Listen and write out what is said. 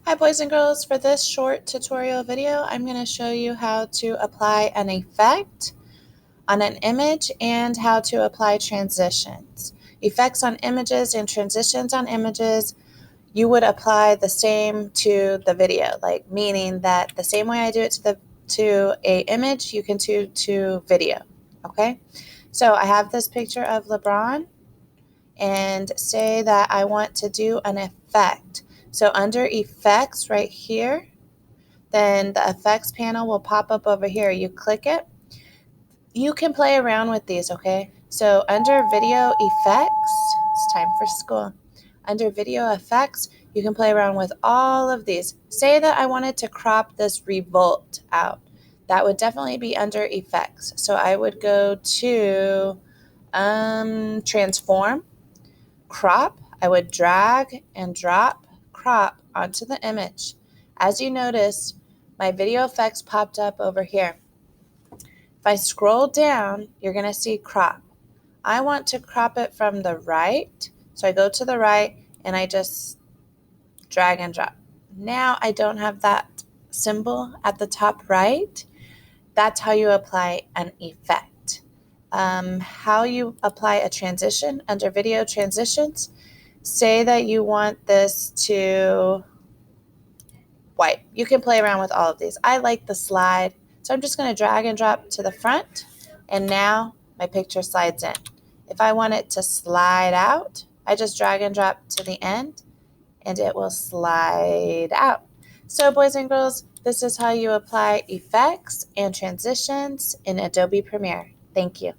Hi boys and girls, for this short tutorial video, I'm going to show you how to apply an effect on an image and how to apply transitions. Effects on images and transitions on images, you would apply the same to the video, like meaning that the same way I do it to a image, you can do to video, okay? So I have this picture of LeBron and say that I want to do an effect. So under effects right here, then the effects panel will pop up over here. You click it. You can play around with these, okay? So under video effects, it's time for school. Under video effects, you can play around with all of these. Say that I wanted to crop this revolt out. That would definitely be under effects. So I would go to transform, crop. I would drag and drop crop onto the image. As you noticed, my video effects popped up over here. If I scroll down, you're going to see crop. I want to crop it from the right, so I go to the right and I just drag and drop. Now I don't have that symbol at the top right. That's how you apply an effect. How you apply a transition under video transitions. Say that you want this to white. You can play around with all of these. I like the slide, so I'm just going to drag and drop to the front, and now my picture slides in. If I want it to slide out, I just drag and drop to the end, and it will slide out. So boys and girls, this is how you apply effects and transitions in Adobe Premiere. Thank you.